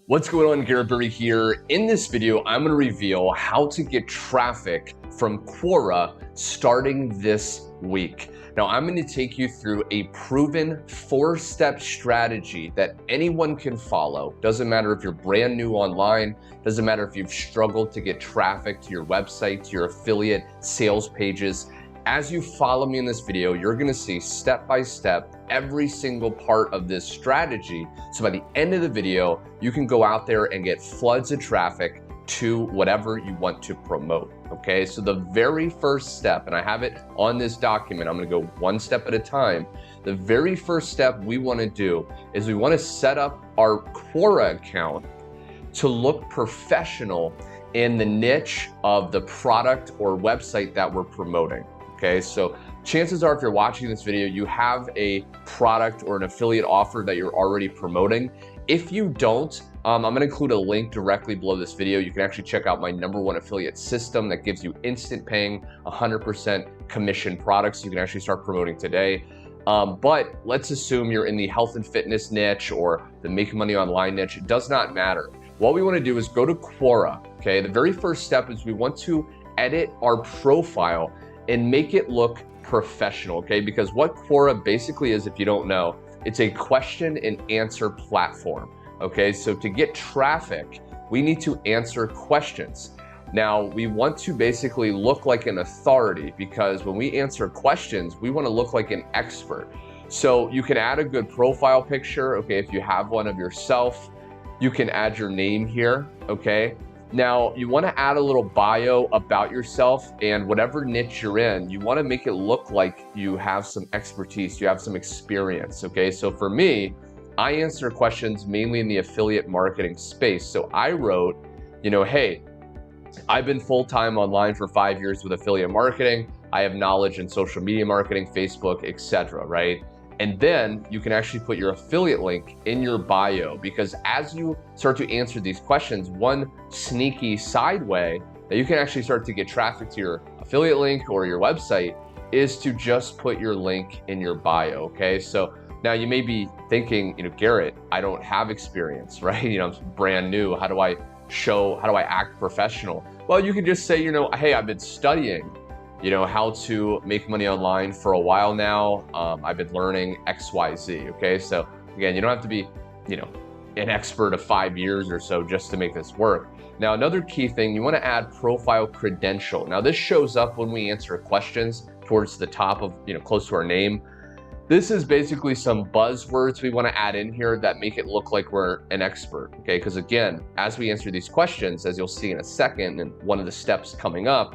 What's going on, Garrett here. In this video, I'm going to reveal how to get traffic from Quora starting this week. Now, I'm going to take you through a proven 4-step strategy that anyone can follow. Doesn't matter if you're brand new online, doesn't matter if you've struggled to get traffic to your website, to your affiliate sales pages. As you follow me in this video, you're going to see step by step every single part of this strategy. So by the end of the video, you can go out there and get floods of traffic to whatever you want to promote. Okay, so the very first step, and I have it on this document, I'm going to go one step at a time. The very first step we want to do is we want to set up our Quora account to look professional in the niche of the product or website that we're promoting. Okay, so chances are if you're watching this video, you have a product or an affiliate offer that you're already promoting. If you don't, I'm going to include a link directly below this video. You can actually check out my #1 affiliate system that gives you instant paying, 100% commission products. You can actually start promoting today. But let's assume you're in the health and fitness niche or the make money online niche. It does not matter. What we want to do is go to Quora. Okay, the very first step is we want to edit our profile and make it look professional, okay? Because what Quora basically is, if you don't know, it's a question and answer platform, okay? So to get traffic, we need to answer questions. Now, we want to basically look like an authority because when we answer questions, we want to look like an expert. So you can add a good profile picture, okay? If you have one of yourself, you can add your name here, okay? Now, you want to add a little bio about yourself, and whatever niche you're in, you want to make it look like you have some expertise, you have some experience, okay? So for me, I answer questions mainly in the affiliate marketing space. So I wrote, hey, I've been full-time online for 5 years with affiliate marketing. I have knowledge in social media marketing, Facebook, etc., right? And then you can actually put your affiliate link in your bio, because as you start to answer these questions, one sneaky side way that you can actually start to get traffic to your affiliate link or your website is to just put your link in your bio, okay? So now you may be thinking, Garrett, I don't have experience, right? I'm brand new. How do I act professional? Well, you can just say, hey, I've been studying how to make money online for a while now. I've been learning XYZ, okay? So again, you don't have to be, an expert of 5 years or so just to make this work. Now, another key thing, you wanna add profile credential. Now, this shows up when we answer questions towards the top of, close to our name. This is basically some buzzwords we wanna add in here that make it look like we're an expert, okay? Because again, as we answer these questions, as you'll see in a second, and one of the steps coming up,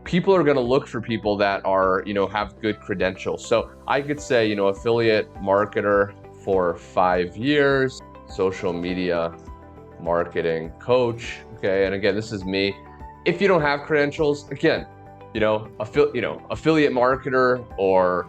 people are going to look for people that are, have good credentials. So I could say, affiliate marketer for 5 years, social media marketing coach. Okay. And again, this is me. If you don't have credentials, again, affiliate marketer or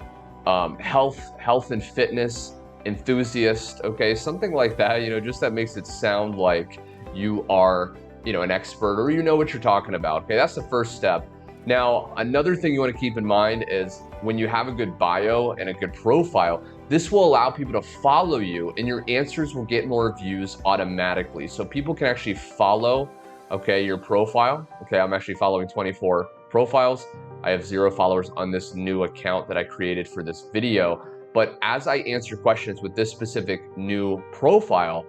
health and fitness enthusiast. Okay. Something like that, just that makes it sound like you are, an expert or what you're talking about. Okay. That's the first step. Now, another thing you want to keep in mind is when you have a good bio and a good profile, this will allow people to follow you and your answers will get more views automatically. So people can actually follow, okay, your profile. Okay, I'm actually following 24 profiles. I have 0 followers on this new account that I created for this video. But as I answer questions with this specific new profile,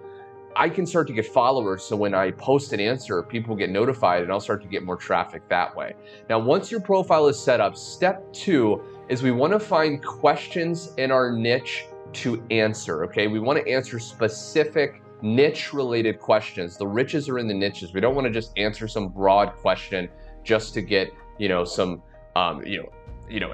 I can start to get followers. So when I post an answer, people get notified and I'll start to get more traffic that way. Now, once your profile is set up, step 2 is we want to find questions in our niche to answer, okay? We want to answer specific niche related questions. The riches are in the niches. We don't want to just answer some broad question just to get, some,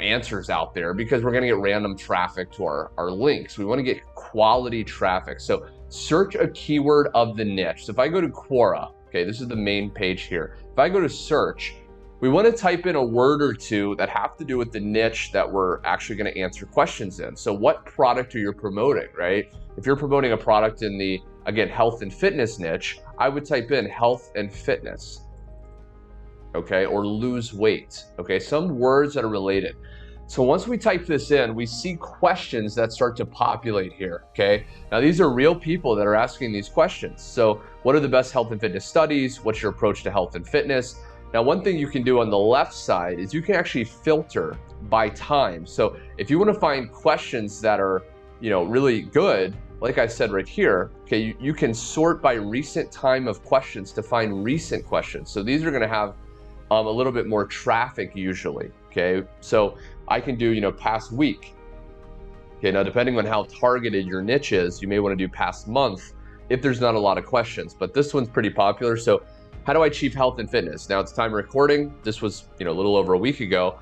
answers out there, because we're going to get random traffic to our links. We want to get quality traffic. So search a keyword of the niche. So if I go to Quora, okay, this is the main page here. If I go to search, we want to type in a word or two that have to do with the niche that we're actually going to answer questions in. So what product are you promoting, right? If you're promoting a product in the, again, health and fitness niche, I would type in health and fitness, okay, or lose weight, okay, some words that are related. So once we type this in, we see questions that start to populate here, okay? Now these are real people that are asking these questions. So what are the best health and fitness studies? What's your approach to health and fitness? Now one thing you can do on the left side is you can actually filter by time. So if you want to find questions that are, really good, like I said right here, okay, you can sort by recent time of questions to find recent questions. So these are going to have a little bit more traffic usually, okay? So I can do, past week. Okay, now depending on how targeted your niche is, you may want to do past month if there's not a lot of questions, but this one's pretty popular. So how do I achieve health and fitness? Now it's time recording. This was, a little over a week ago,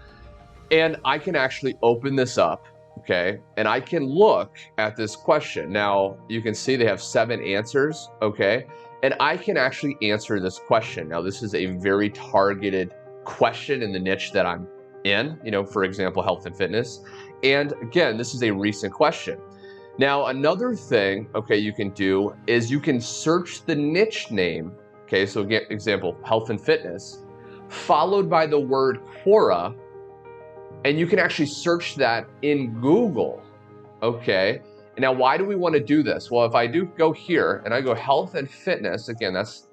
and I can actually open this up, okay? And I can look at this question. Now you can see they have 7 answers, okay? And I can actually answer this question. Now this is a very targeted question in the niche that I'm in, for example, health and fitness. And again, this is a recent question. Now, another thing, okay, you can do is you can search the niche name. Okay, so again, example, health and fitness, followed by the word Quora, and you can actually search that in Google, okay? Now, why do we want to do this? Well, if I do go here and I go health and fitness, again, that's,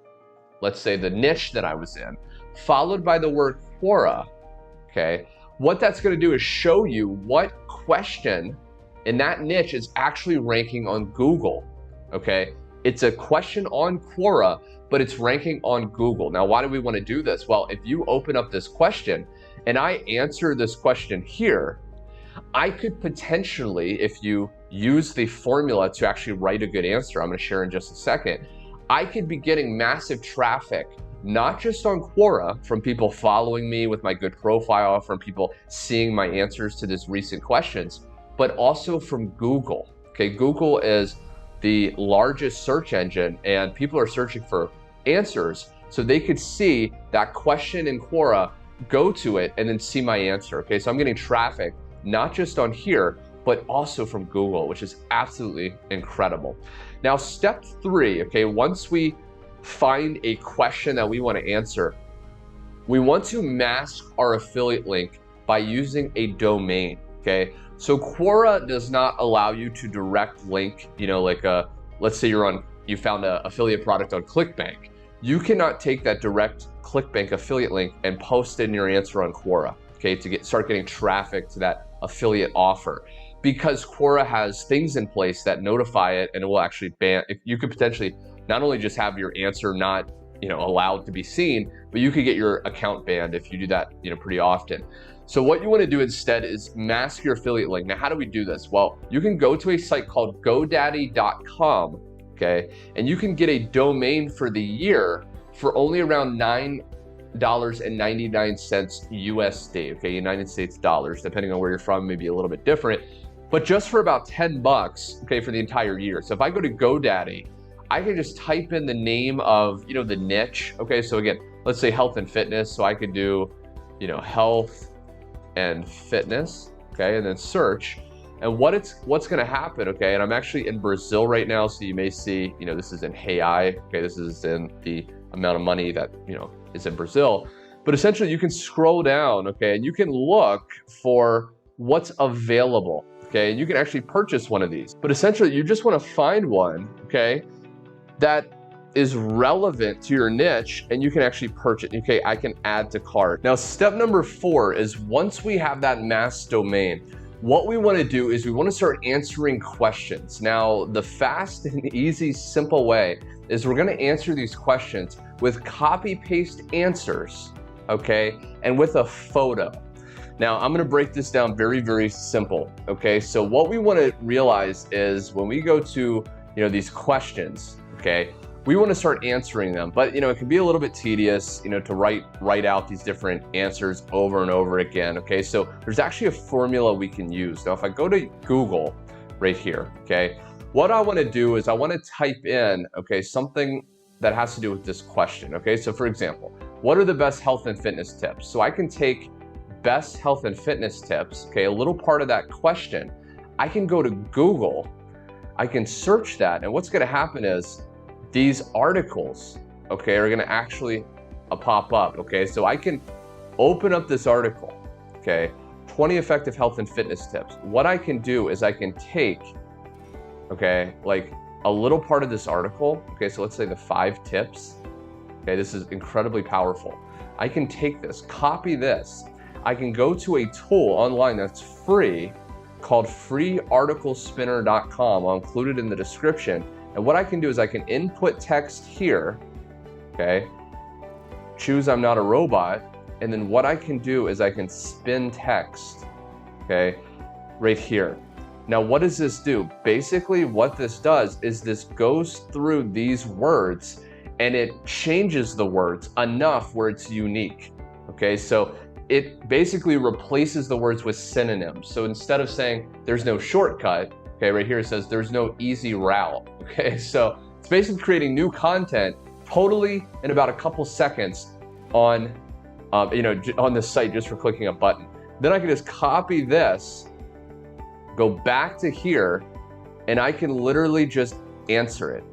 let's say the niche that I was in, followed by the word Quora, okay? What that's going to do is show you what question in that niche is actually ranking on Google, okay? It's a question on Quora, but it's ranking on Google. Now, why do we want to do this? Well, if you open up this question and I answer this question here, I could potentially, if you use the formula to actually write a good answer, I'm going to share in just a second, I could be getting massive traffic, not just on Quora from people following me with my good profile, from people seeing my answers to these recent questions, but also from Google. Okay, Google is the largest search engine and people are searching for answers. So they could see that question in Quora, go to it and then see my answer. Okay, so I'm getting traffic, not just on here, but also from Google, which is absolutely incredible. Now, step 3, okay, once we find a question that we want to answer, we want to mask our affiliate link by using a domain, okay? So Quora does not allow you to direct link, let's say you found an affiliate product on ClickBank. You cannot take that direct ClickBank affiliate link and post it in your answer on Quora, okay, to start getting traffic to that affiliate offer. Because Quora has things in place that notify it and it will actually ban. You could potentially not only just have your answer not, allowed to be seen, but you could get your account banned if you do that, pretty often. So what you want to do instead is mask your affiliate link. Now, how do we do this? Well, you can go to a site called GoDaddy.com, okay, and you can get a domain for the year for only around $9.99 USD, okay, United States dollars, depending on where you're from, maybe a little bit different, but just for about 10 bucks, okay, for the entire year. So if I go to GoDaddy, I can just type in the name of, the niche, okay, so again, let's say health and fitness, so I could do, health and fitness, okay, and then search. And what's going to happen, okay, and I'm actually in Brazil right now, so you may see, this is in reais, okay, this is in the amount of money that, is in Brazil. But essentially you can scroll down, okay, and you can look for what's available, okay, and you can actually purchase one of these. But essentially you just want to find one, okay, that is relevant to your niche and you can actually purchase. Okay, I can add to cart. Now, step number 4 is once we have that mass domain, what we want to do is we want to start answering questions. Now, the fast and easy, simple way is we're going to answer these questions with copy-paste answers, okay, and with a photo. Now, I'm going to break this down very, very simple, okay? So what we want to realize is when we go to, these questions, okay, we want to start answering them, but it can be a little bit tedious, to write out these different answers over and over again, okay? So there's actually a formula we can use. Now, if I go to Google right here, okay, what I want to do is I want to type in, okay, something that has to do with this question, okay? So for example, what are the best health and fitness tips? So I can take best health and fitness tips, okay, a little part of that question. I can go to Google, I can search that, and what's going to happen is these articles, okay, are going to actually pop up, okay? So I can open up this article, okay, 20 effective health and fitness tips. What I can do is I can take, okay, like a little part of this article. Okay, so let's say the 5 tips. Okay, this is incredibly powerful. I can take this, copy this. I can go to a tool online that's free called freearticlespinner.com. I'll include it in the description. And what I can do is I can input text here, okay, choose I'm not a robot, and then what I can do is I can spin text, okay, right here. Now, what does this do? Basically, what this does is this goes through these words and it changes the words enough where it's unique, okay? So it basically replaces the words with synonyms. So instead of saying there's no shortcut, okay, right here it says there's no easy route, okay? So it's basically creating new content totally in about a couple seconds on, on the site just for clicking a button. Then I can just copy this, go back to here, and I can literally just answer it.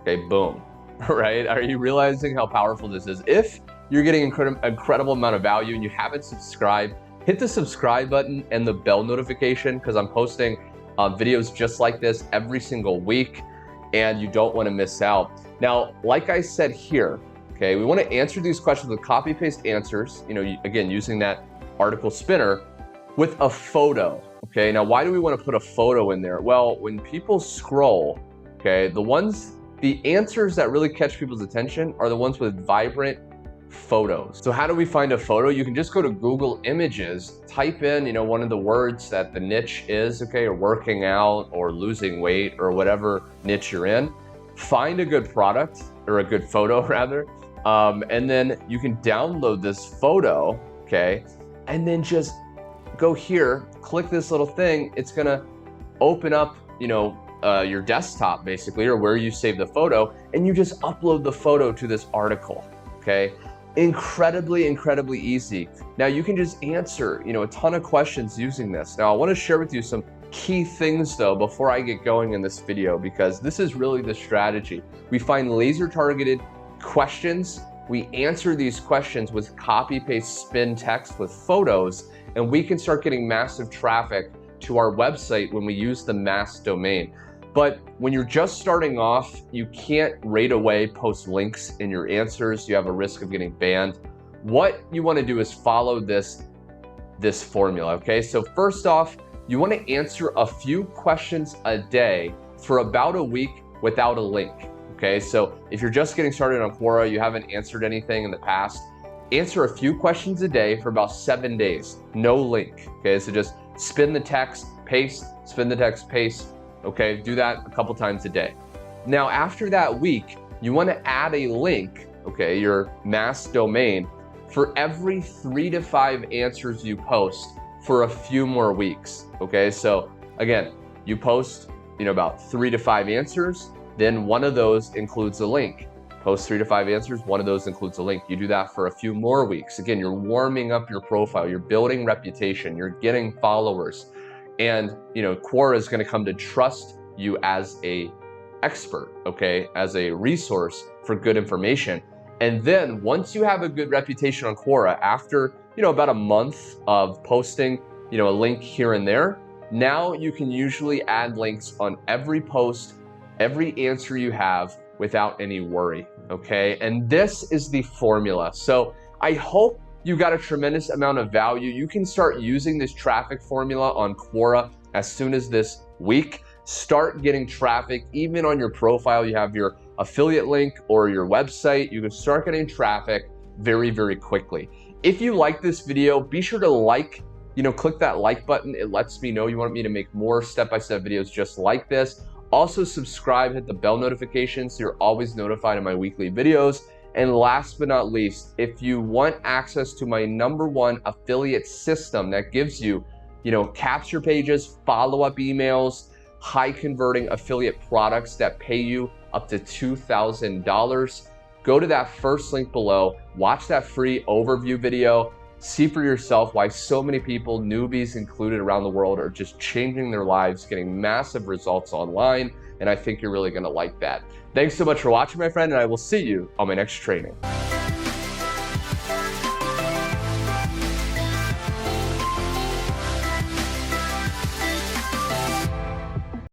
Okay, boom, right? Are you realizing how powerful this is? If you're getting incredible amount of value and you haven't subscribed, hit the subscribe button and the bell notification, because I'm posting videos just like this every single week and you don't want to miss out. Now, like I said here, okay, we want to answer these questions with copy paste answers, again, using that article spinner with a photo. Okay, now why do we want to put a photo in there? Well, when people scroll, okay, the answers that really catch people's attention are the ones with vibrant photos. So how do we find a photo? You can just go to Google Images, type in, one of the words that the niche is, okay, or working out or losing weight or whatever niche you're in. Find a good product, or a good photo rather, and then you can download this photo, okay, and then just go here, click this little thing. It's gonna open up, your desktop basically, or where you save the photo, and you just upload the photo to this article, okay? Incredibly easy. Now you can just answer, a ton of questions using this. Now I wanna share with you some key things though before I get going in this video, because this is really the strategy. We find laser targeted questions, we answer these questions with copy paste spin text with photos, and we can start getting massive traffic to our website when we use the mass domain. But when you're just starting off, you can't right away post links in your answers. You have a risk of getting banned. What you want to do is follow this formula, okay? So first off, you want to answer a few questions a day for about a week without a link, okay? So if you're just getting started on Quora, you haven't answered anything in the past, answer a few questions a day for about 7 days, no link, okay? So just spin the text, paste, spin the text, paste, okay? Do that a couple times a day. Now, after that week, you want to add a link, okay, your mass domain, for every 3 to 5 answers you post for a few more weeks, okay? So again, you post, about 3 to 5 answers, then one of those includes a link. Post 3 to 5 answers, one of those includes a link. You do that for a few more weeks. Again, you're warming up your profile, you're building reputation, you're getting followers, and Quora is going to come to trust you as a expert, okay, as a resource for good information. And then once you have a good reputation on Quora, after about a month of posting a link here and there, now you can usually add links on every post, every answer you have, without any worry, okay? And this is the formula. So I hope you got a tremendous amount of value. You can start using this traffic formula on Quora as soon as this week. Start getting traffic, even on your profile. You have your affiliate link or your website. You can start getting traffic very quickly. If you like this video, be sure to click that like button. It lets me know you want me to make more step-by-step videos just like this. Also subscribe, hit the bell notification so you're always notified of my weekly videos. And last but not least, if you want access to my #1 affiliate system that gives you, capture pages, follow-up emails, high converting affiliate products that pay you up to $2,000, go to that first link below, watch that free overview video, see for yourself why so many people, newbies included around the world, are just changing their lives, getting massive results online, and I think you're really gonna like that. Thanks so much for watching, my friend, and I will see you on my next training.